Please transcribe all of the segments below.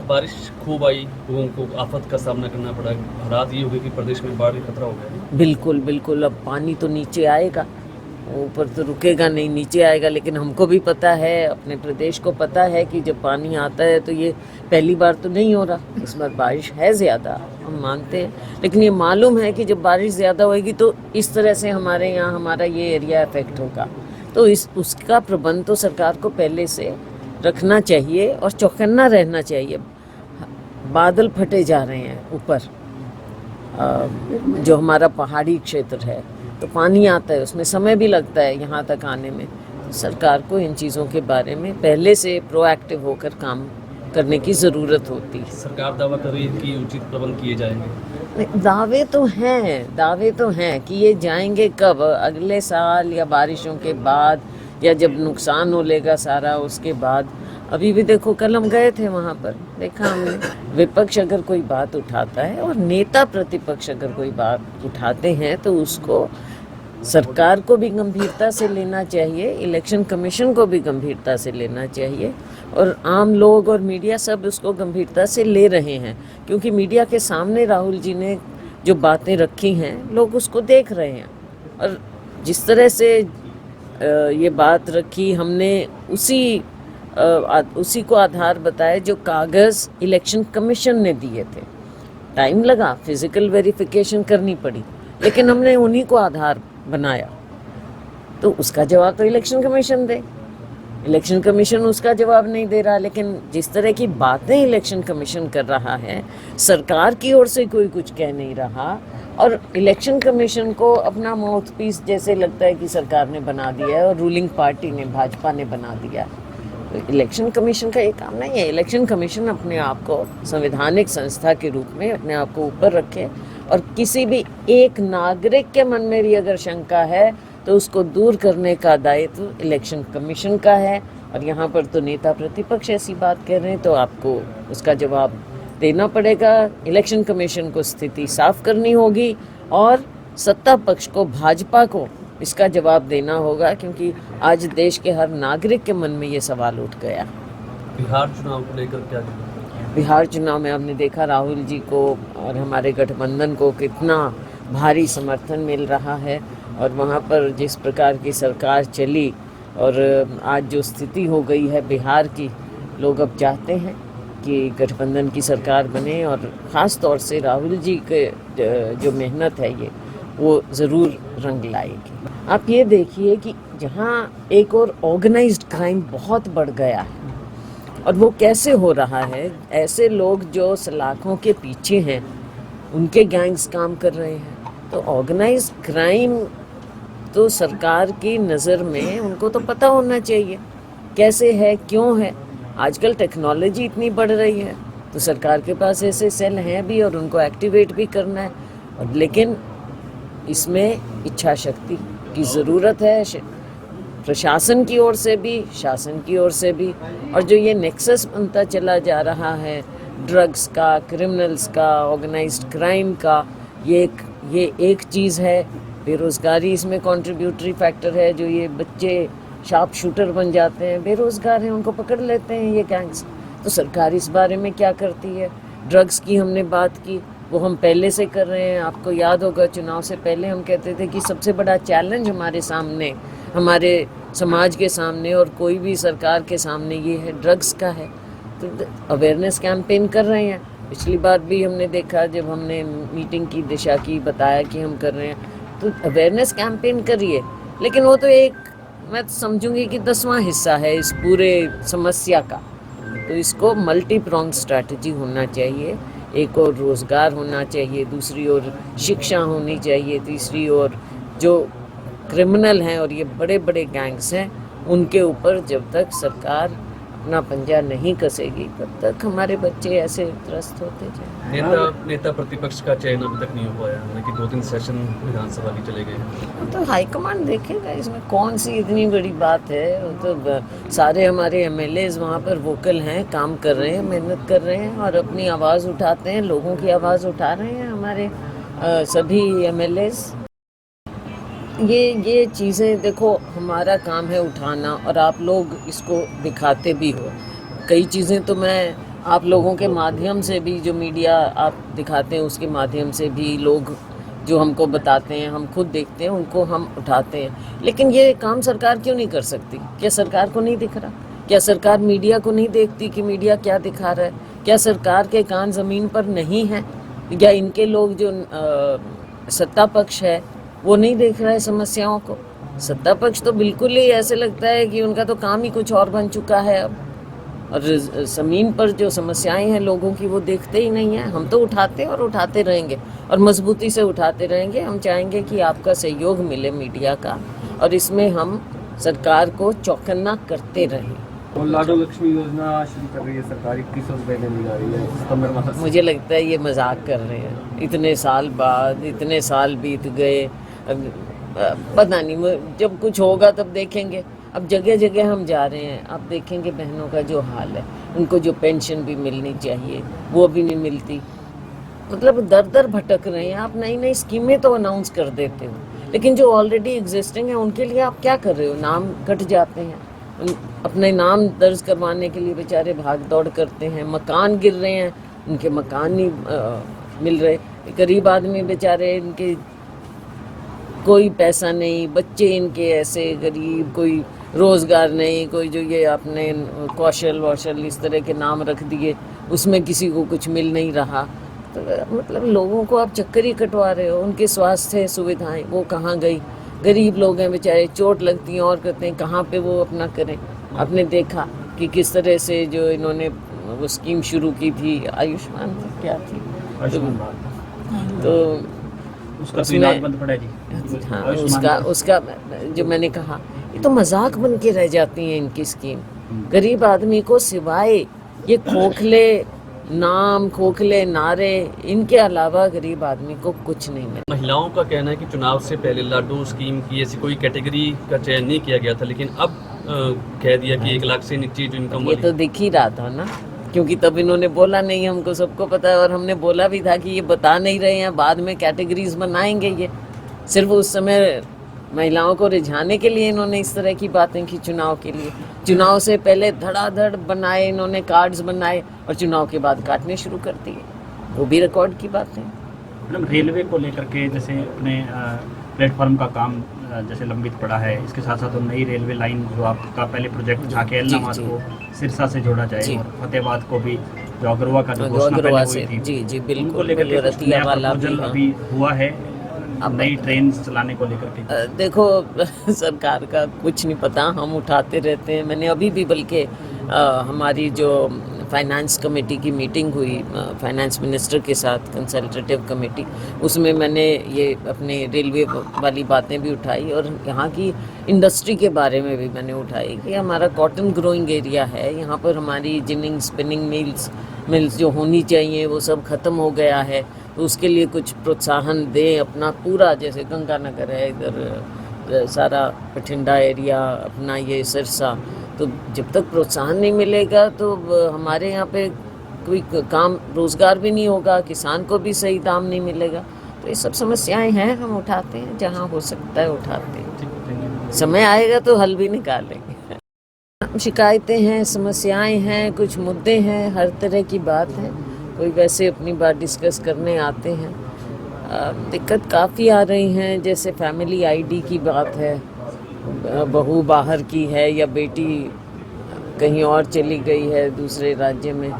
बारिश खूब आई, लोगों को आफत का सामना करना पड़ा। हालात ये हो गए कि प्रदेश में बाढ़ का खतरा हो गया। बिल्कुल बिल्कुल, अब पानी तो नीचे आएगा, ऊपर तो रुकेगा नहीं, नीचे आएगा। लेकिन हमको भी पता है, अपने प्रदेश को पता है कि जब पानी आता है तो ये पहली बार तो नहीं हो रहा। इस बार बारिश है ज़्यादा, हम मानते हैं, लेकिन ये मालूम है कि जब बारिश ज़्यादा होएगी तो इस तरह से हमारे यहाँ हमारा ये एरिया इफेक्ट होगा। तो इस उसका प्रबंध तो सरकार को पहले से रखना चाहिए और चौकन्ना रहना चाहिए। बादल फटे जा रहे हैं ऊपर, जो हमारा पहाड़ी क्षेत्र है, तो पानी आता है, उसमें समय भी लगता है यहाँ तक आने में। तो सरकार को इन चीज़ों के बारे में पहले से प्रोएक्टिव होकर काम करने की ज़रूरत होती है। सरकार दावा कर रही है कि उचित प्रबंध किए जाएंगे। दावे तो हैं कि ये जाएंगे कब, अगले साल या बारिशों के बाद, या जब नुकसान हो लेगा सारा उसके बाद। अभी भी देखो, कल हम गए थे वहाँ पर, देखा हमने, विपक्ष अगर कोई बात उठाता है और नेता प्रतिपक्ष अगर कोई बात उठाते हैं तो उसको सरकार को भी गंभीरता से लेना चाहिए, इलेक्शन कमीशन को भी गंभीरता से लेना चाहिए, और आम लोग और मीडिया सब उसको गंभीरता से ले रहे हैं। क्योंकि मीडिया के सामने राहुल जी ने जो बातें रखी हैं, लोग उसको देख रहे हैं। और जिस तरह से ये बात रखी हमने, उसी को आधार बताया जो कागज़ इलेक्शन कमीशन ने दिए थे। टाइम लगा, फिजिकल वेरिफिकेशन करनी पड़ी, लेकिन हमने उन्हीं को आधार बनाया। तो उसका जवाब तो इलेक्शन कमीशन दे। इलेक्शन कमीशन उसका जवाब नहीं दे रहा। लेकिन जिस तरह की बातें इलेक्शन कमीशन कर रहा है, सरकार की ओर से कोई कुछ कह नहीं रहा, और इलेक्शन कमीशन को अपना माउथ पीस जैसे लगता है कि सरकार ने बना दिया है और रूलिंग पार्टी ने, भाजपा ने बना दिया है। तो इलेक्शन कमीशन का ये काम नहीं है। इलेक्शन कमीशन अपने आप को संवैधानिक संस्था के रूप में अपने आप को ऊपर रखे, और किसी भी एक नागरिक के मन में भी अगर शंका है तो उसको दूर करने का दायित्व इलेक्शन कमीशन का है। और यहाँ पर तो नेता प्रतिपक्ष ऐसी बात कह रहे हैं, तो आपको उसका जवाब देना पड़ेगा। इलेक्शन कमीशन को स्थिति साफ करनी होगी, और सत्ता पक्ष को, भाजपा को इसका जवाब देना होगा, क्योंकि आज देश के हर नागरिक के मन में ये सवाल उठ गया। बिहार चुनाव को लेकर क्या? बिहार चुनाव में हमने देखा राहुल जी को और हमारे गठबंधन को कितना भारी समर्थन मिल रहा है, और वहाँ पर जिस प्रकार की सरकार चली, और आज जो स्थिति हो गई है बिहार की, लोग अब चाहते हैं कि गठबंधन की सरकार बने, और ख़ास तौर से राहुल जी के जो मेहनत है ये, वो ज़रूर रंग लाएगी। आप ये देखिए कि जहाँ एक और ऑर्गेनाइज्ड क्राइम बहुत बढ़ गया है, और वो कैसे हो रहा है, ऐसे लोग जो सलाखों के पीछे हैं उनके गैंग्स काम कर रहे हैं। तो ऑर्गेनाइज्ड क्राइम तो सरकार की नज़र में उनको तो पता होना चाहिए कैसे है, क्यों है। आजकल टेक्नोलॉजी इतनी बढ़ रही है, तो सरकार के पास ऐसे सेल हैं भी, और उनको एक्टिवेट भी करना है। और लेकिन इसमें इच्छा शक्ति की ज़रूरत है, प्रशासन की ओर से भी, शासन की ओर से भी। और जो ये नेक्सस बनता चला जा रहा है ड्रग्स का, क्रिमिनल्स का, ऑर्गेनाइज्ड क्राइम का, ये एक चीज़ है। बेरोज़गारी इसमें कंट्रीब्यूटरी फैक्टर है। जो ये बच्चे शार्प शूटर बन जाते हैं, बेरोज़गार हैं, उनको पकड़ लेते हैं ये गैंग्स। तो सरकार इस बारे में क्या करती है? ड्रग्स की हमने बात की, वो हम पहले से कर रहे हैं। आपको याद होगा, चुनाव से पहले हम कहते थे कि सबसे बड़ा चैलेंज हमारे सामने, हमारे समाज के सामने और कोई भी सरकार के सामने, ये है ड्रग्स का है। तो अवेयरनेस कैंपेन कर रहे हैं। पिछली बार भी हमने देखा, जब हमने मीटिंग की दिशा की, बताया कि हम कर रहे हैं, तो अवेयरनेस कैंपेन करिए। लेकिन वो तो एक, मैं समझूंगी कि 10वां हिस्सा है इस पूरे समस्या का। तो इसको मल्टी प्रॉन्ग स्ट्रैटेजी होना चाहिए। एक और रोज़गार होना चाहिए, दूसरी ओर शिक्षा होनी चाहिए, तीसरी ओर जो क्रिमिनल हैं और ये बड़े बड़े गैंग्स हैं, उनके ऊपर जब तक सरकार अपना पंजा नहीं कसेगी, तब तक हमारे बच्चे ऐसे त्रस्त होते जाएंगे। नेता प्रतिपक्ष का चयन अभी तक नहीं हो पाया, हालांकि 2-3 सेशन विधानसभा के चले गए। तो हाईकमान देखेगा, इसमें कौन सी इतनी बड़ी बात है। तो सारे हमारे एमएलएज वहाँ पर वोकल हैं, काम कर रहे हैं, मेहनत कर रहे हैं, और अपनी आवाज़ उठाते हैं, लोगों की आवाज़ उठा रहे हैं हमारे सभी एमएलएज। ये चीज़ें देखो, हमारा काम है उठाना, और आप लोग इसको दिखाते भी हो। कई चीज़ें तो मैं आप लोगों के माध्यम से भी, जो मीडिया आप दिखाते हैं उसके माध्यम से भी लोग जो हमको बताते हैं, हम खुद देखते हैं, उनको हम उठाते हैं। लेकिन ये काम सरकार क्यों नहीं कर सकती? क्या सरकार को नहीं दिख रहा? क्या सरकार मीडिया को नहीं देखती कि मीडिया क्या दिखा रहा है? क्या सरकार के कान ज़मीन पर नहीं है? या इनके लोग जो सत्ता पक्ष है वो नहीं देख रहा है समस्याओं को? सत्ता पक्ष तो बिल्कुल ही ऐसे लगता है कि उनका तो काम ही कुछ और बन चुका है अब, और ज़मीन पर जो समस्याएं हैं लोगों की वो देखते ही नहीं हैं। हम तो उठाते और उठाते रहेंगे और मजबूती से उठाते रहेंगे। हम चाहेंगे कि आपका सहयोग मिले मीडिया का, और इसमें हम सरकार को चौकन्ना करते रहें। और लाडो लक्ष्मी योजना शुरू कर रही है सरकार, 2100 रुपये देने जा रही है सितंबर माह से। मुझे लगता है ये मजाक कर रहे हैं। इतने साल बाद, इतने साल बीत गए, पता नहीं, जब कुछ होगा तब देखेंगे। अब जगह जगह हम जा रहे हैं, आप देखेंगे बहनों का जो हाल है, उनको जो पेंशन भी मिलनी चाहिए वो भी नहीं मिलती। मतलब दर दर भटक रहे हैं। आप नई नई स्कीमें तो अनाउंस कर देते हो, लेकिन जो ऑलरेडी एग्जिस्टिंग है उनके लिए आप क्या कर रहे हो? नाम कट जाते हैं, अपने नाम दर्ज करवाने के लिए बेचारे भाग दौड़ करते हैं। मकान गिर रहे हैं, उनके मकान नहीं मिल रहे। गरीब आदमी बेचारे, इनके कोई पैसा नहीं, बच्चे इनके ऐसे गरीब, कोई रोज़गार नहीं, कोई जो ये अपने कौशल वौशल इस तरह के नाम रख दिए, उसमें किसी को कुछ मिल नहीं रहा। तो मतलब लोगों को आप चक्कर ही कटवा रहे हो। उनके स्वास्थ्य सुविधाएं वो कहाँ गई? गरीब लोग हैं बेचारे, चोट लगती है और कहते हैं कहाँ पे वो अपना करें। आपने देखा कि किस तरह से जो इन्होंने वो स्कीम शुरू की थी, आयुष्मान क्या थी, तो उसका तो इलाज बंद पड़ा है जी। हाँ, उसका जो मैंने कहा, ये तो मजाक बन के रह जाती है इनकी स्कीम। गरीब आदमी को सिवाय ये खोखले नाम, खोखले नारे, इनके अलावा गरीब आदमी को कुछ नहीं मिला। महिलाओं का कहना है कि चुनाव से पहले लाडो स्कीम की ऐसी कोई कैटेगरी का चयन नहीं किया गया था, लेकिन अब कह दिया कि 1 लाख से नीचे जो इनकम ये तो दिख ही रहा था ना, क्योंकि तब इन्होंने बोला नहीं, हमको सबको पता है। और हमने बोला भी था कि ये बता नहीं रहे हैं, बाद में कैटेगरीज बनाएंगे। ये सिर्फ उस समय महिलाओं को रिझाने के लिए इन्होंने इस तरह की बातें की। चुनाव के लिए, चुनाव से पहले धड़ाधड़ बनाए इन्होंने, कार्ड्स बनाए, और चुनाव के बाद काटने शुरू कर दिए। वो भी रिकॉर्ड की बात है। मैडम, रेलवे को लेकर के जैसे अपने प्लेटफॉर्म का काम जैसे लंबित पड़ा है, इसके साथ साथ नई रेलवे लाइन जो आपका पहले प्रोजेक्ट था कि एलनाबाद को सिरसा से जोड़ा जाए, और फतेहाबाद को भी जो अग्रवा का जो घोषणा पहले हुई थी, जी उनको बिल्कुल, लेकर के कुछ नया प्रपोजल हाँ। अभी हुआ है नई ट्रेन चलाने को लेकर के? देखो सरकार का कुछ नहीं पता, हम उठाते रहते हैं। मैंने अभी भी बल्कि हमारी जो फाइनेंस कमेटी की मीटिंग हुई फाइनेंस मिनिस्टर के साथ, कंसल्टेटिव कमेटी, उसमें मैंने ये अपने रेलवे वाली बातें भी उठाई, और यहाँ की इंडस्ट्री के बारे में भी मैंने उठाई कि हमारा कॉटन ग्रोइंग एरिया है, यहाँ पर हमारी जिनिंग स्पिनिंग मिल्स जो होनी चाहिए वो सब ख़त्म हो गया है। तो उसके लिए कुछ प्रोत्साहन दें। अपना पूरा जैसे गंगानगर है, इधर सारा बठिंडा एरिया, अपना ये सिरसा, तो जब तक प्रोत्साहन नहीं मिलेगा तो हमारे यहाँ पे कोई काम रोज़गार भी नहीं होगा, किसान को भी सही दाम नहीं मिलेगा। तो ये सब समस्याएं हैं, हम उठाते हैं, जहाँ हो सकता है उठाते हैं। समय आएगा तो हल भी निकालेंगे। शिकायतें हैं, समस्याएं हैं, कुछ मुद्दे हैं, हर तरह की बात है। कोई वैसे अपनी बात डिस्कस करने आते हैं। दिक्कत काफ़ी आ रही हैं, जैसे फैमिली आईडी की बात है, बहू बाहर की है या बेटी कहीं और चली गई है दूसरे राज्य में,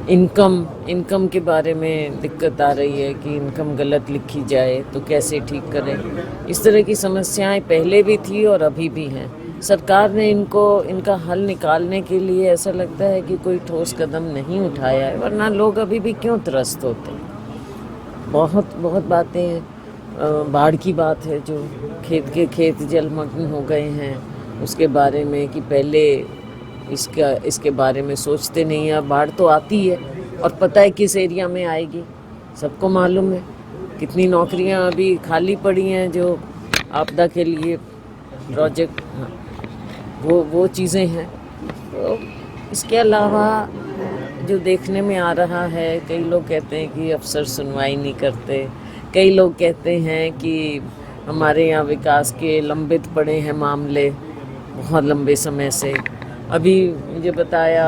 इनकम के बारे में दिक्कत आ रही है कि इनकम गलत लिखी जाए तो कैसे ठीक करें। इस तरह की समस्याएं पहले भी थी और अभी भी हैं। सरकार ने इनका हल निकालने के लिए ऐसा लगता है कि कोई ठोस कदम नहीं उठाया है, वरना लोग अभी भी क्यों त्रस्त होते हैं। बहुत बातें हैं। बाढ़ की बात है, जो खेत जलमग्न हो गए हैं, उसके बारे में कि पहले इसके बारे में सोचते नहीं है। बाढ़ तो आती है और पता है किस एरिया में आएगी, सबको मालूम है। कितनी नौकरियां अभी खाली पड़ी हैं जो आपदा के लिए प्रोजेक्ट, हाँ, वो चीज़ें हैं। तो इसके अलावा जो देखने में आ रहा है, कई लोग कहते हैं कि अफसर सुनवाई नहीं करते, कई लोग कहते हैं कि हमारे यहाँ विकास के लंबित पड़े हैं मामले बहुत लंबे समय से। अभी मुझे बताया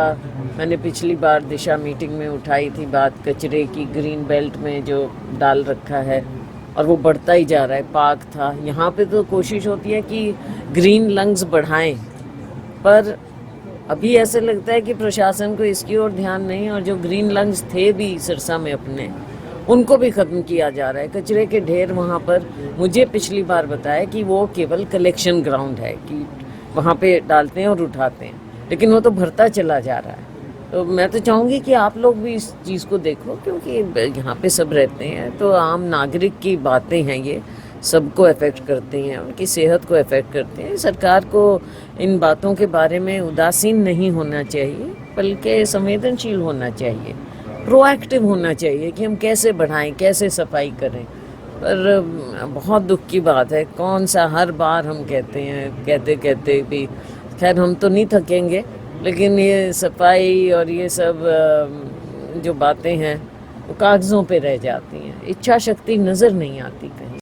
मैंने पिछली बार दिशा मीटिंग में उठाई थी बात कचरे की, ग्रीन बेल्ट में जो डाल रखा है और वो बढ़ता ही जा रहा है। पार्क था, यहाँ पे तो कोशिश होती है कि ग्रीन लंग्स बढ़ाएं, पर अभी ऐसे लगता है कि प्रशासन को इसकी ओर ध्यान नहीं, और जो ग्रीन लंग्स थे भी सिरसा में अपने, उनको भी ख़त्म किया जा रहा है। कचरे के ढेर वहाँ पर मुझे पिछली बार बताया कि वो केवल कलेक्शन ग्राउंड है, कि वहाँ पे डालते हैं और उठाते हैं, लेकिन वो तो भरता चला जा रहा है। तो मैं तो चाहूँगी कि आप लोग भी इस चीज़ को देखो, क्योंकि यहाँ पे सब रहते हैं, तो आम नागरिक की बातें हैं, ये सबको अफेक्ट करती हैं, उनकी सेहत को अफेक्ट करती हैं। सरकार को इन बातों के बारे में उदासीन नहीं होना चाहिए, बल्कि संवेदनशील होना चाहिए, प्रोएक्टिव होना चाहिए कि हम कैसे बढ़ाएं, कैसे सफाई करें। पर बहुत दुख की बात है, कौन सा हर बार हम कहते हैं, कहते भी, खैर हम तो नहीं थकेंगे, लेकिन ये सफाई और ये सब जो बातें हैं वो कागज़ों पे रह जाती हैं, इच्छा शक्ति नज़र नहीं आती कहीं।